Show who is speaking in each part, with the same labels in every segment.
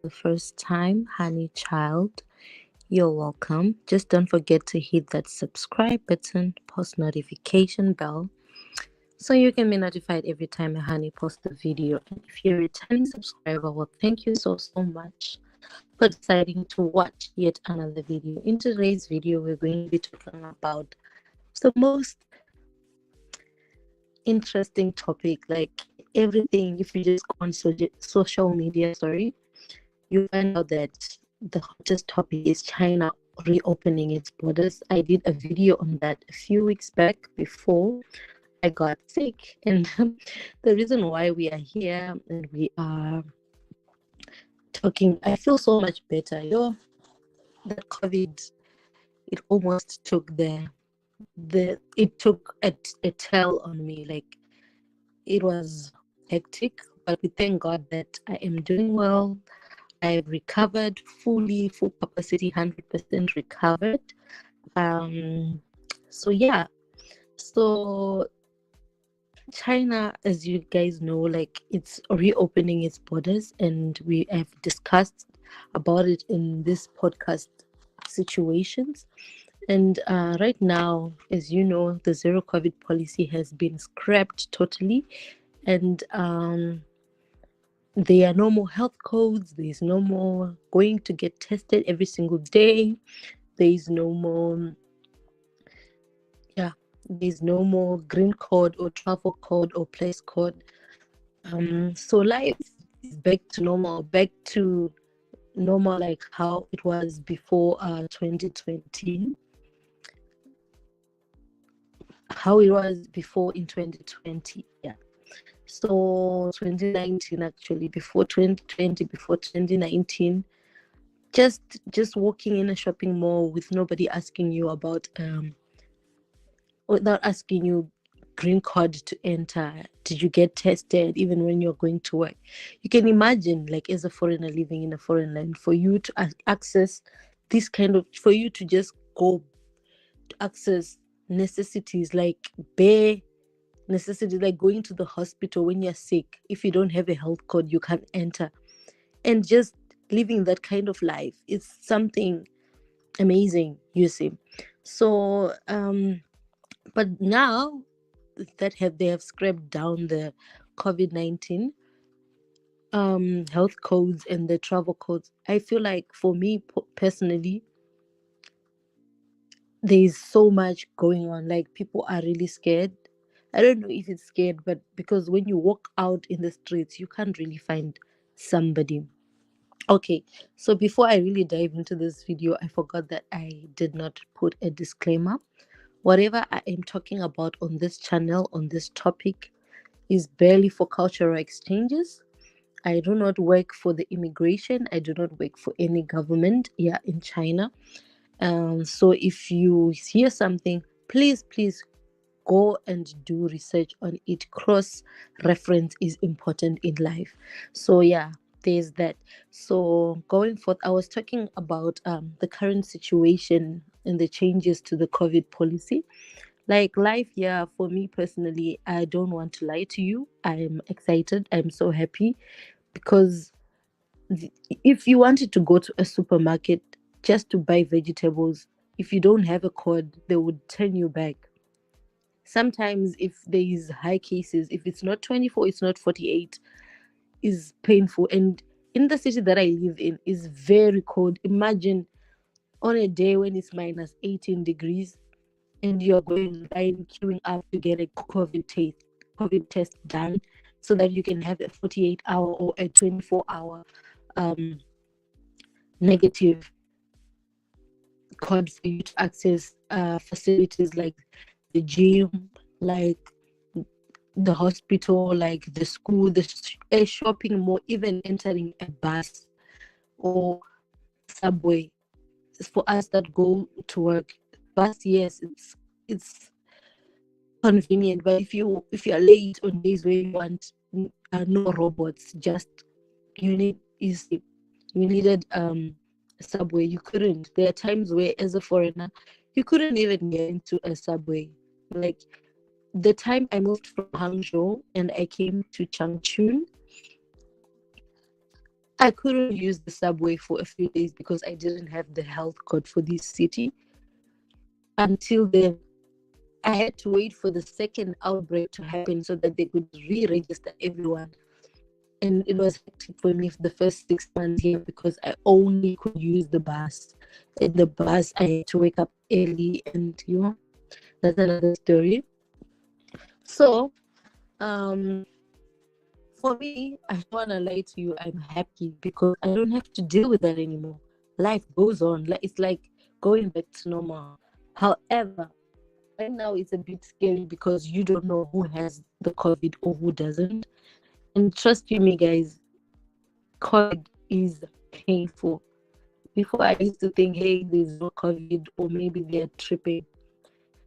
Speaker 1: the first time, honey child, you're welcome. Just don't forget to hit that subscribe button, post notification bell, so you can be notified every time a honey posts a video. And if you're a returning subscriber, well, thank you so much for deciding to watch yet another video. In today's video, we're going to be talking about the most interesting topic, like everything. If you just go on social media, you find out that the hottest topic is China reopening its borders. I did a video on that a few weeks back before I got sick, and the reason why we are here and we are talking, I feel so much better. That COVID, it almost took it took a toll on me. Like, it was hectic, but we thank God that I am doing well. I've recovered fully, full capacity, 100% recovered. Um, so yeah, so China, as you guys know, like, it's reopening its borders, and we have discussed about it in this podcast situations. And right now, as you know, the zero COVID policy has been scrapped totally, and there are no more health codes. There's no more going to get tested every single day. There is no more, yeah, there's no more green code or travel code or place code. So life is back to normal, like how it was before 2020, how it was before in 2020. Yeah. So 2019, actually, before 2020, before 2019, just just walking in a shopping mall with nobody asking you about without asking you green card to enter, did you get tested, even when you're going to work. You can imagine, like, as a foreigner living in a foreign land, for you to access this kind of, for you to just go to access necessities, like bare necessities, like going to the hospital when you're sick. If you don't have a health card, you can't enter. And just living that kind of life, it's something amazing, you see. So but now that they have scrapped down the COVID-19 health codes and the travel codes, I feel like, for me personally, there's so much going on. Like, people are really scared. I don't know if it's scared, but because when you walk out in the streets, you can't really find somebody. Okay, so before I really dive into this video, I forgot that I did not put a disclaimer. Whatever I am talking about on this channel, on this topic, is barely for cultural exchanges. I do not work for the immigration. I do not work for any government here in China. So if you hear something, please go and do research on it. Cross reference is important in life. So yeah, there's that. So going forth, I was talking about the current situation and the changes to the COVID policy. Like, life, yeah, for me personally, I don't want to lie to you. I'm excited. I'm so happy because if you wanted to go to a supermarket just to buy vegetables, if you don't have a code, they would turn you back. Sometimes, if there is high cases, if it's not 24, it's not 48, is painful. And in the city that I live in is very cold. Imagine on a day when it's minus 18 degrees and you're going line queuing up to get a COVID test done, so that you can have a 48-hour or a 24-hour um, negative code for you to access facilities like the gym, like the hospital, like the school, a shopping mall, even entering a bus or subway. For us that go to work, bus, yes, it's convenient, but if you're late on days where you want no robots, just you need easy, you needed subway, you couldn't. There are times where, as a foreigner, you couldn't even get into a subway. Like, the time I moved from Hangzhou and I came to Changchun, I couldn't use the subway for a few days because I didn't have the health card for this city. Until then, I had to wait for the second outbreak to happen so that they could re-register everyone. And it was hectic for me for the first 6 months here because I only could use the bus. In the bus, I had to wake up early, and that's another story. So, um, for me, I don't want to lie to you. I'm happy because I don't have to deal with that anymore. Life goes on. Like it's like going back to normal. However, right now it's a bit scary because you don't know who has the COVID or who doesn't. And trust you me, guys, COVID is painful. Before I used to think, hey, there's no COVID or maybe they're tripping.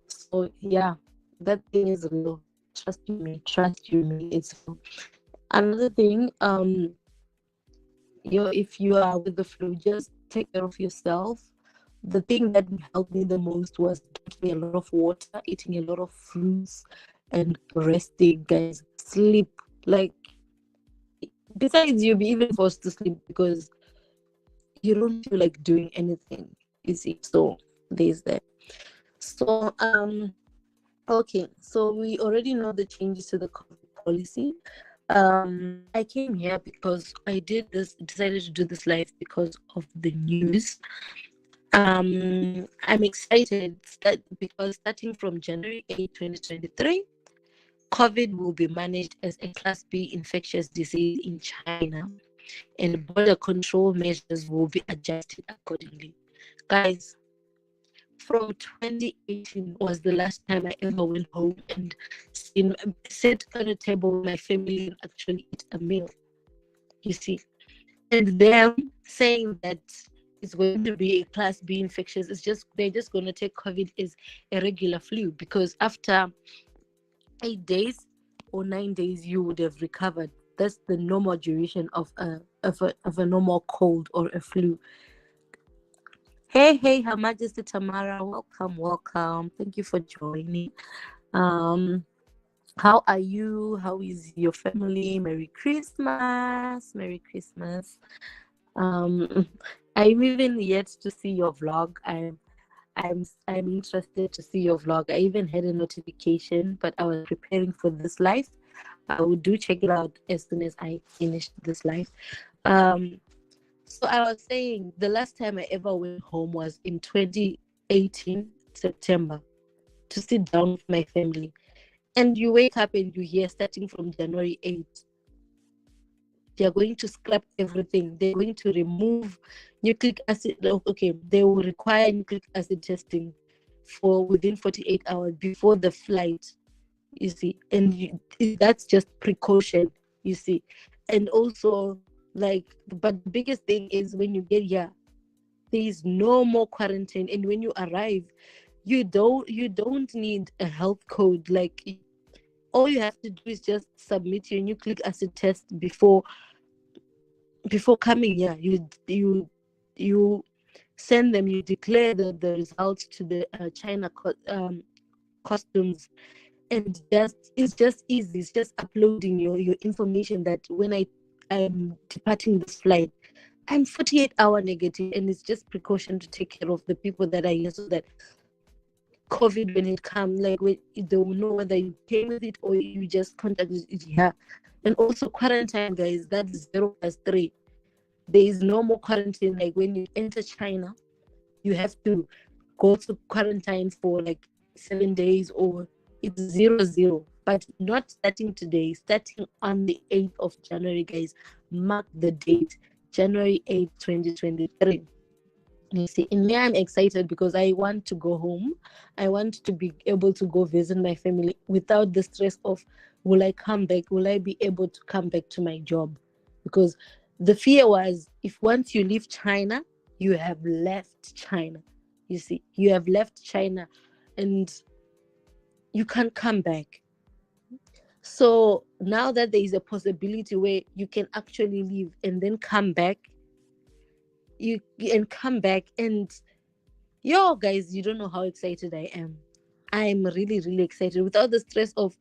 Speaker 1: So yeah, that thing is real. Trust you me, it's real. Another thing, if you are with the flu, just take care of yourself. The thing that helped me the most was drinking a lot of water, eating a lot of fruits, and resting, guys. Sleep. Like, besides, you'll be even forced to sleep because you don't feel like doing anything. You see, so there's that. So, okay, so we already know the changes to the COVID policy. I came here because decided to do this live because of the news. I'm excited because starting from January 8, 2023, COVID will be managed as a Class B infectious disease in China, and border control measures will be adjusted accordingly. Guys, from 2018 was the last time I ever went home and sat on a table with my family and actually eat a meal. You see, and them saying that it's going to be a Class B infectious, they're just going to take COVID as a regular flu because after 8 days or 9 days you would have recovered. That's the normal duration of a normal cold or a flu. Hey, Her Majesty Tamara, welcome. Thank you for joining. Um, how are you? How is your family? Merry Christmas. Merry Christmas. Um, I'm even yet to see your vlog. I'm interested to see your vlog. I even had a notification, but I was preparing for this live. I will do check it out as soon as I finish this live. Um, so I was saying the last time I ever went home was in 2018 September to sit down with my family. And you wake up and you hear starting from January 8th, they're going to scrap everything. They're going to remove nucleic acid. Okay, they will require nucleic acid testing for within 48 hours before the flight, you see. And that's just precaution, you see. And also, like, but the biggest thing is when you get here, there is no more quarantine. And when you arrive, you don't need a health code. Like, all you have to do is just submit your nucleic acid test before coming here. You send them, you declare the results to the China customs, and it's just easy. It's just uploading your information that when I'm departing this flight, I'm 48-hour negative, and it's just precaution to take care of the people that are here, so that COVID, when it comes, like, they will know whether you came with it or you just contacted it here. And also quarantine, guys, that's 0+3. There is no more quarantine. Like, when you enter China, you have to go to quarantine for like 7 days, or it's 0-0. But not starting today, starting on the 8th of January, guys. Mark the date, January 8th, 2023. You see, in me, I'm excited because I want to go home. I want to be able to go visit my family without the stress of, will I come back? Will I be able to come back to my job? Because the fear was, if once you leave China, you have left China. You see, you have left China and you can't come back. So now that there is a possibility where you can actually leave and then come back, you and come back and yo, guys, you don't know how excited I am. I'm really, really excited without the stress of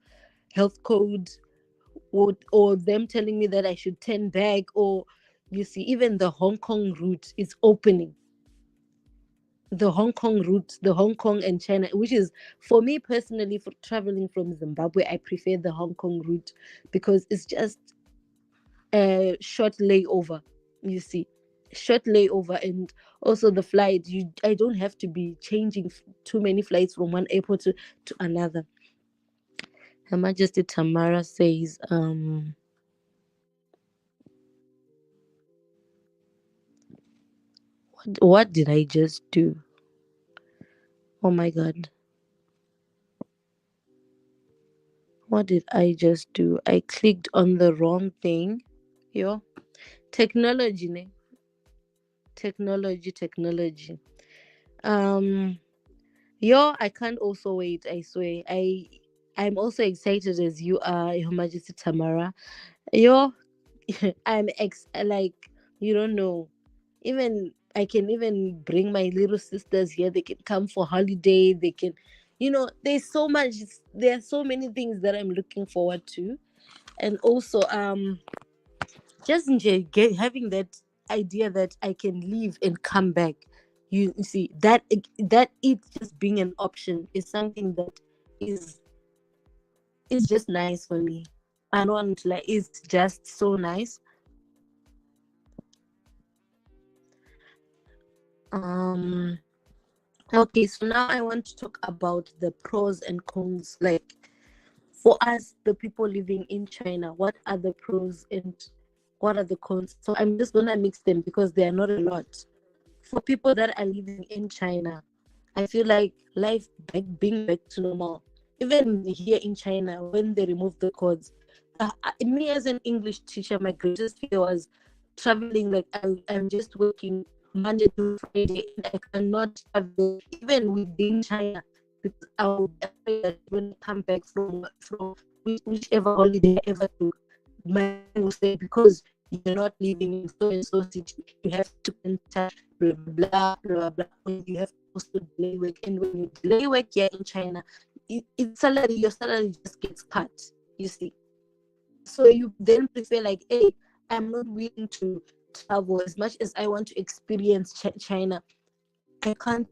Speaker 1: health code, or them telling me that I should turn back, or You see, even the Hong Kong route is opening. The Hong Kong route, the Hong Kong and China, which is, for me personally, for traveling from Zimbabwe, I prefer the Hong Kong route because it's just a short layover. You see, short layover, and also the flight. I don't have to be changing too many flights from one airport to another. Her Majesty Tamara says, what did I just do? Oh my God. What did I just do? I clicked on the wrong thing. Yo, technology, ne? Technology. Um, yo, I can't also wait. I swear. I'm also excited as you are, Your Majesty Tamara. Yo, like, you don't know. Even I can even bring my little sisters here. They can come for holiday. They can, there's so much. There are so many things that I'm looking forward to, and also just enjoy having that idea that I can leave and come back. You see that it just being an option is something that is is just nice for me. I don't like, it's just so nice. Um okay, so now I want to talk about the pros and cons. Like, for us, the people living in China, what are the pros and what are the cons? So I'm just gonna mix them because they are not a lot. For people that are living in China, I feel like life being back to normal. Even here in China, when they removed the codes, me as an English teacher, my greatest fear was traveling. Like, I'm just working Monday to Friday, and I cannot travel even within China because I would be afraid that when I come back from whichever holiday I ever took, my friend will say, because you're not living in so and so city, you have to enter blah blah blah blah, and you have to also delay work. And when you delay work here in China, your salary just gets cut. You see, so you then prefer, like, hey, I'm not willing to travel as much as I want to experience China. I can't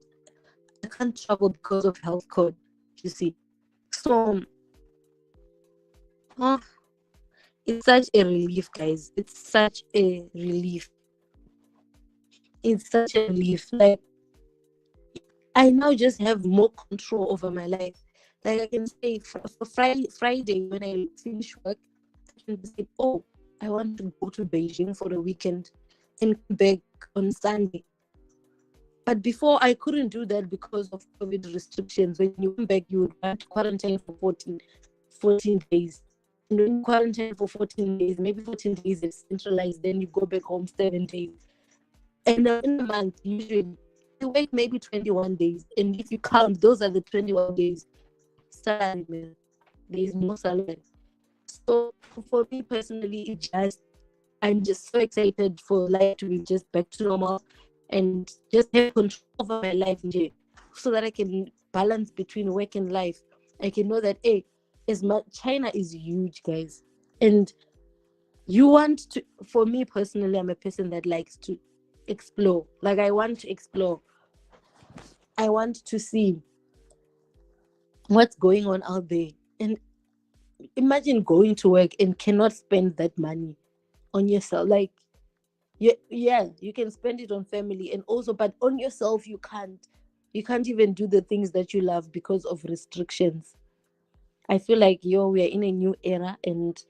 Speaker 1: I can't travel because of health code. You see, so oh, it's such a relief, guys. It's such a relief. It's such a relief. Like, I now just have more control over my life. Like, I can say for Friday when I finish work, I can say, oh, I want to go to Beijing for the weekend and come back on Sunday. But before, I couldn't do that because of COVID restrictions. When you come back, you would have to quarantine for 14 days. And when you quarantine for 14 days, maybe 14 days is centralized, then you go back home 7 days. And in a month, usually, you work maybe 21 days. And if you count, those are the 21 days salary, man. There is no salary. So for me personally, I'm just so excited for life to be just back to normal and just have control over my life, so that I can balance between work and life. I can know that, hey, China is huge, guys, and you want to. For me personally, I'm a person that likes to explore. Like, I want to explore. I want to see what's going on out there. And imagine going to work and cannot spend that money on yourself. Like, yeah, you can spend it on family and also, but on yourself, you can't. You can't even do the things that you love because of restrictions. I feel like, we are in a new era, and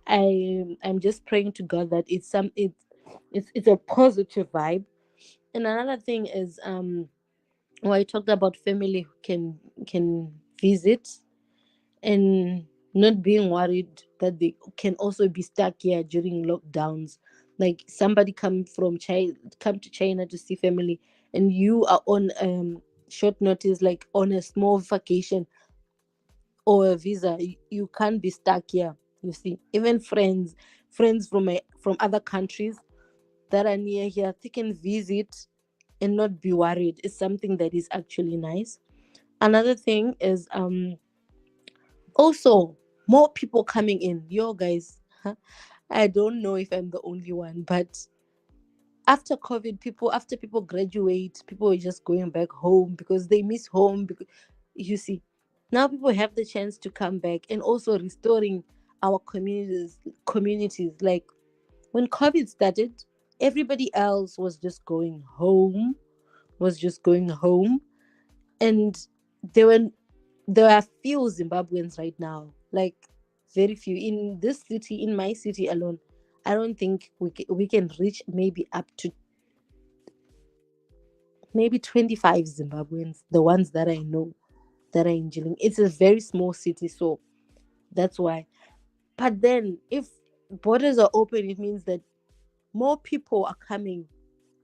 Speaker 1: I'm just praying to God that it's a positive vibe. And another thing is, I talked about family who can visit and not being worried that they can also be stuck here during lockdowns. Like, somebody come to China to see family, and you are on short notice, like on a small vacation or a visa. You can't be stuck here. You see, even friends from other countries that are near here, they can visit and not be worried. It's something that is actually nice. Another thing is, also, more people coming in. Yo, guys, I don't know if I'm the only one, but After COVID, after people graduate, people are just going back home because they miss home. Because you see, now people have the chance to come back and also restoring our communities. Like when COVID started, everybody else was just going home, and there were there are few Zimbabweans right now, like very few in this city, in my city alone. I don't think we can reach maybe up to maybe 25 Zimbabweans, the ones that I know that are in Jilin. It's a very small city, so that's why. But then, if borders are open, it means that more people are coming,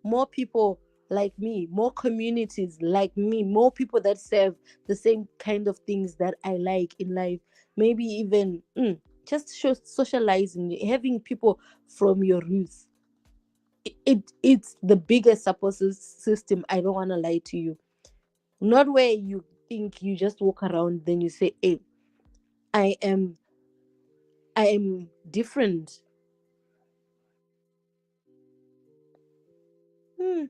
Speaker 1: more people like me, more communities like me, more people that serve the same kind of things that I like in life. Maybe even just socializing, having people from your roots. It's the biggest support system. I don't want to lie to you. Not where you think you just walk around, then you say, "Hey, I am, I am different." Hmm.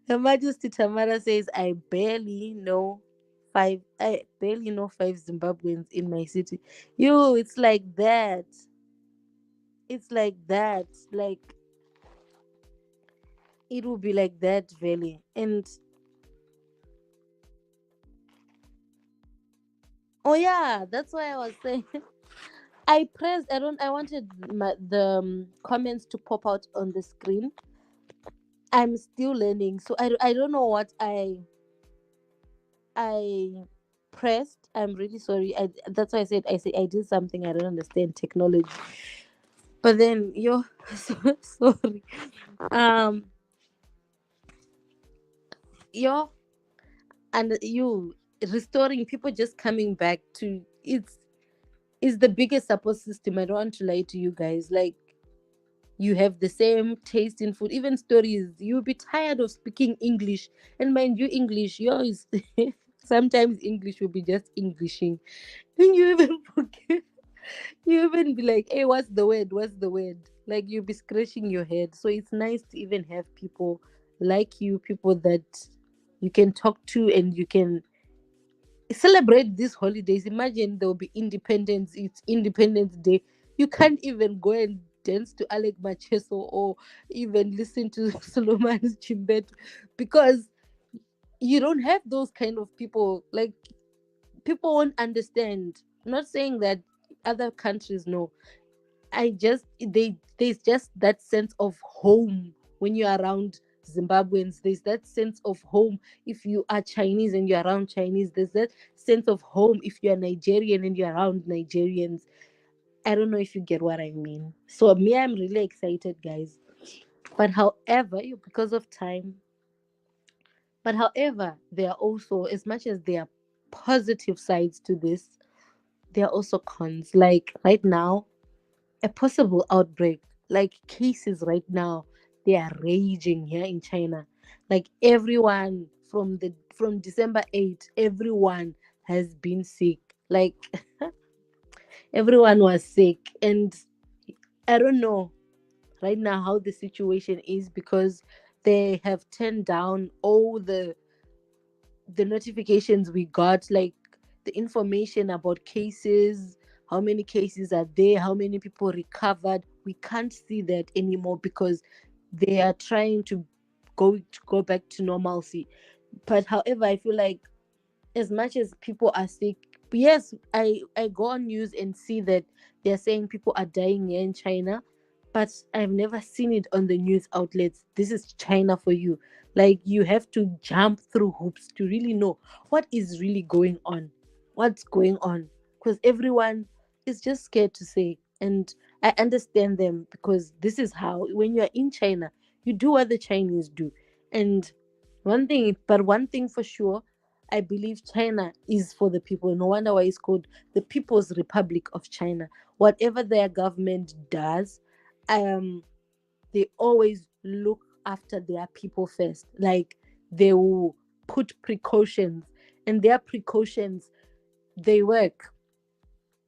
Speaker 1: Her Majesty Tamara says, I barely know five Zimbabweans in my city. You, it's like that. It's like that. Like it will be like that, really. And oh yeah, that's why I was saying. I pressed. I wanted the comments to pop out on the screen. I'm still learning, so I don't know what I pressed. I'm really sorry. That's why I said I did something I don't understand technology. But then you're so sorry. Um, you're and you restoring people just coming back to it's the biggest support system. I don't want to lie to you guys. Like you have the same taste in food, even stories. You'll be tired of speaking English, and mind you, English yours. Sometimes English will be just Englishing, and you even forget. You even be like, hey, what's the word? What's the word? Like you'll be scratching your head. So it's nice to even have people like you, people that you can talk to and you can celebrate these holidays. Imagine there'll be independence, it's Independence Day. You can't even go and dance to Alec Macheso or even listen to Solomon's Chimbet because you don't have those kind of people. Like people won't understand. I'm not saying that other countries know. There's just that sense of home when you're around Zimbabweans. There's that sense of home if you are Chinese and you're around Chinese. There's that sense of home if you're Nigerian and you're around Nigerians. I don't know if you get what I mean. So me, I'm really excited, guys. But however, because of time, but however, there are also, as much as there are positive sides to this, there are also cons. Like right now, a possible outbreak, like cases right now, they are raging here in China. Like everyone from December 8th, everyone has been sick. Like everyone was sick. And I don't know right now how the situation is because they have turned down all the notifications we got, like the information about cases, how many cases are there, how many people recovered. We can't see that anymore because they are trying to go back to normalcy. But however, I feel like as much as people are sick, yes, I go on news and see that they're saying people are dying here in China, but I've never seen it on the news outlets. This is China for you. Like you have to jump through hoops to really know what is really going on, what's going on, because everyone is just scared to say. And I understand them because this is how when you're in China, you do what the Chinese do. And one thing for sure, I believe China is for the people. No wonder why it's called the People's Republic of China. Whatever their government does, um, they always look after their people first. Like they will put precautions, and their precautions they work.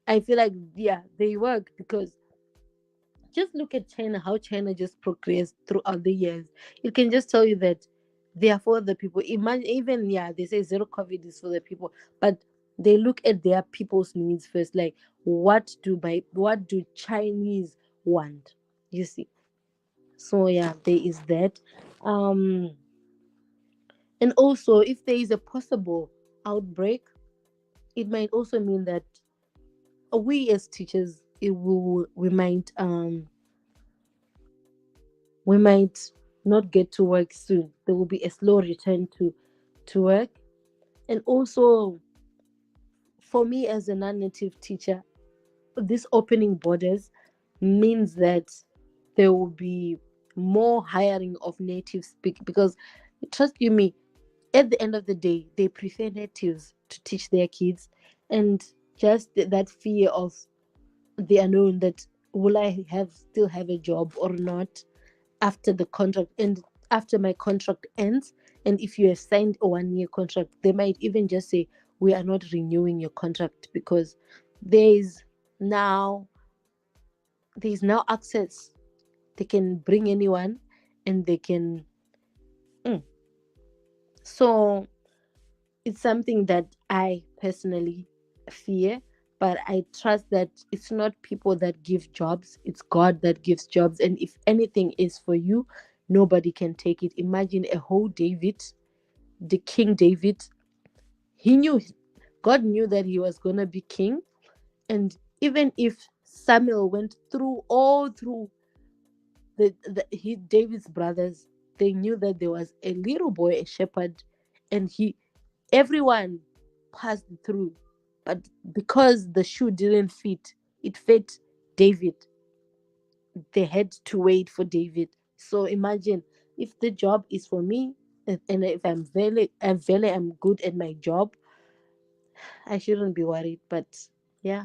Speaker 1: I feel like yeah, they work because just look at China, how China just progressed throughout the years. It can just tell you that they are for the people. Imagine, even, yeah, they say zero COVID is for the people, but they look at their people's needs first. Like, what do Chinese want? You see. So yeah, there is that. Um, and also, if there is a possible outbreak, it might also mean that we as teachers, we might not get to work soon. There will be a slow return to work. And also, for me as a non-native teacher, this opening borders means that there will be more hiring of native speak, because trust you me, at the end of the day, they prefer natives to teach their kids. And just that fear of the unknown, that will I have still have a job or not after the contract, and after my contract ends. And if you have signed a 1 year contract, they might even just say, we are not renewing your contract, because there's now there's now access. They can bring anyone, and they can mm. So it's something that I personally fear, but I trust that it's not people that give jobs, it's God that gives jobs. And if anything is for you, nobody can take it. Imagine a whole David, the King David. He knew, God knew that he was going to be king. And even if Samuel went through all through David's brothers, they knew that there was a little boy, a shepherd, and everyone passed through. But because the shoe didn't fit, it fit David. They had to wait for David. So imagine, if the job is for me, and if I'm good at my job, I shouldn't be worried. But yeah,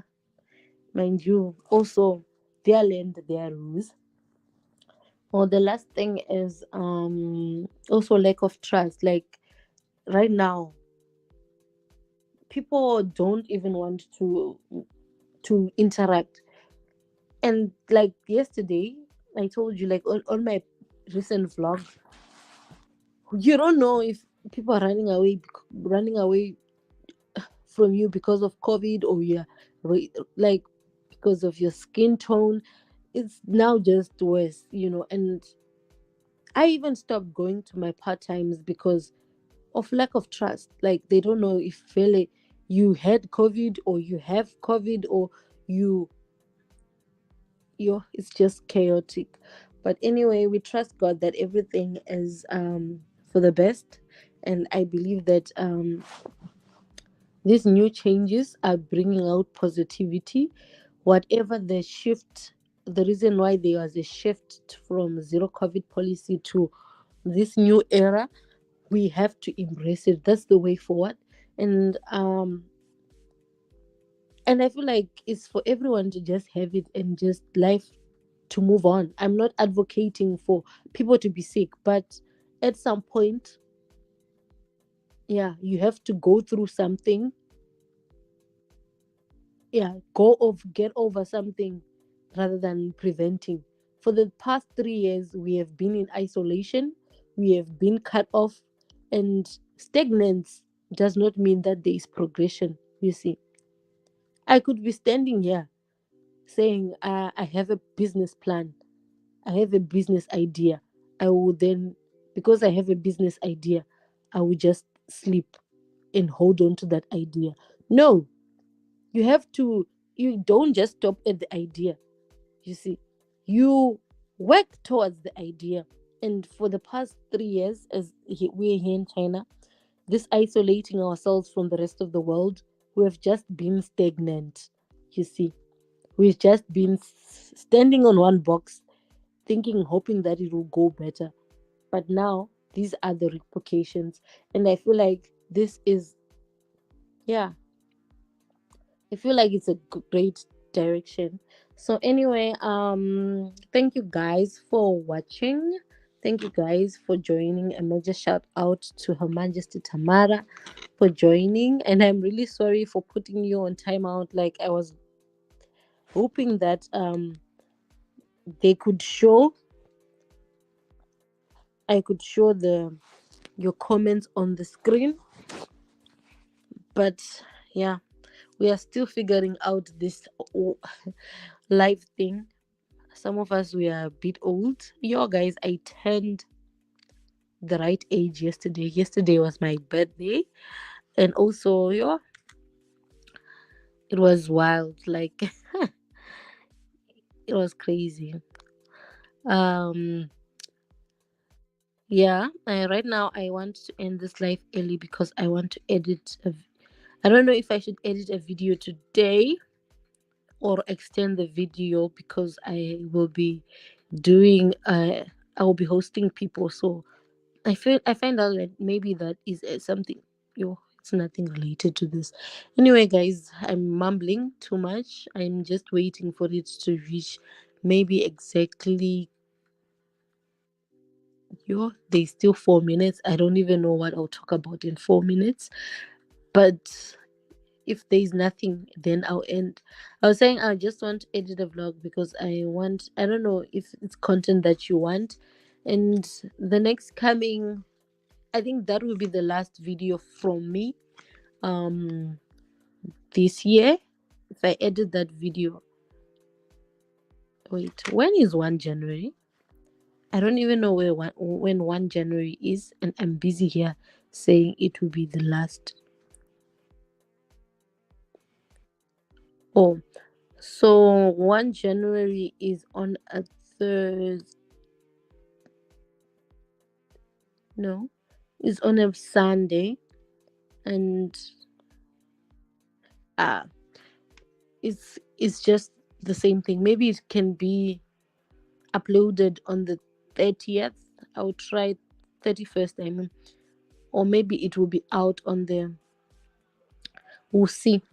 Speaker 1: mind you, also their land, their rules. Or the last thing is also lack of trust. Like right now, people don't even want to interact. And like yesterday, I told you, like on my recent vlog, you don't know if people are running away from you because of COVID, or like because of your skin tone. It's now just worse, and I even stopped going to my part times because of lack of trust. Like they don't know if really you had COVID, or you have COVID, or you it's just chaotic. But anyway, we trust God that everything is for the best. And I believe that these new changes are bringing out positivity. Whatever the reason why there was a shift from zero COVID policy to this new era, we have to embrace it. That's the way forward. And um and I feel like it's for everyone to just have it, and just life to move on. I'm not advocating for people to be sick, but at some point, yeah, you have to go through something. Yeah, get over something rather than preventing. For the past 3 years, we have been in isolation, we have been cut off, and stagnance does not mean that there is progression. You see, I could be standing here saying, I have a business plan, I have a business idea. I will then, because I have a business idea, I will just sleep and hold on to that idea. No, you have to, you don't just stop at the idea. You see, you work towards the idea. And for the past 3 years, we're here in China, this isolating ourselves from the rest of the world, we have just been stagnant. You see, we've just been standing on one box, thinking, hoping that it will go better. But now these are the repercussions. And I feel like yeah, I feel like it's a great direction. So anyway, thank you guys for watching. Thank you guys for joining. A major shout out to Her Majesty Tamara for joining. And I'm really sorry for putting you on timeout. Like I was hoping that they could show I could show the your comments on the screen, but yeah, we are still figuring out this o- life thing. Some of us we are a bit old. Yo guys, I turned the right age yesterday. Yesterday was my birthday, and also yo, it was wild. Like it was crazy. Um yeah, right now I want to end this life early because I want to edit I don't know if I should edit a video today or extend the video because doing I will be hosting people. So I find out that maybe that is something, yo, it's nothing related to this. Anyway guys, I'm mumbling too much. I'm just waiting for it to reach maybe exactly, yo, there's still 4 minutes. I don't even know what I'll talk about in 4 minutes, but if there's nothing, then I'll end. I was saying I just want to edit a vlog because I don't know if it's content that you want. And the next coming, I think that will be the last video from me um this year. If I edit that video, wait, when is 1 January? I don't even know when 1 January is, and I'm busy here saying it will be the last. Oh, so 1 January is on a Thursday. No, it's on a Sunday, and uh it's just the same thing. Maybe it can be uploaded on the 30th. I'll try 31st, I mean, or maybe it will be out on the. We'll see.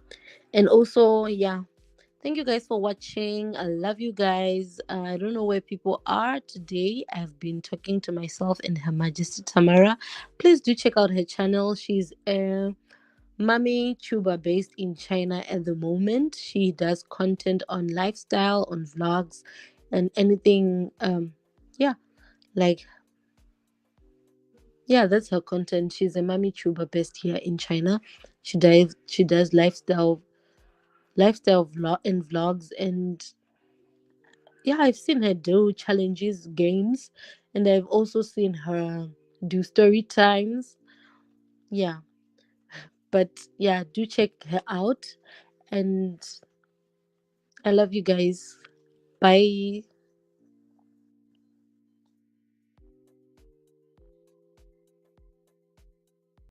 Speaker 1: And also, yeah. Thank you guys for watching. I love you guys. I don't know where people are today. I've been talking to myself and Her Majesty Tamara. Please do check out her channel. She's a Mami Chuba based in China at the moment. She does content on lifestyle, on vlogs, and anything. Yeah, like yeah, that's her content. She's a Mami Chuba based here in China. She does and vlogs, and yeah, I've seen her do challenges, games, and I've also seen her do story times. Yeah, but yeah, do check her out, and I love you guys. Bye.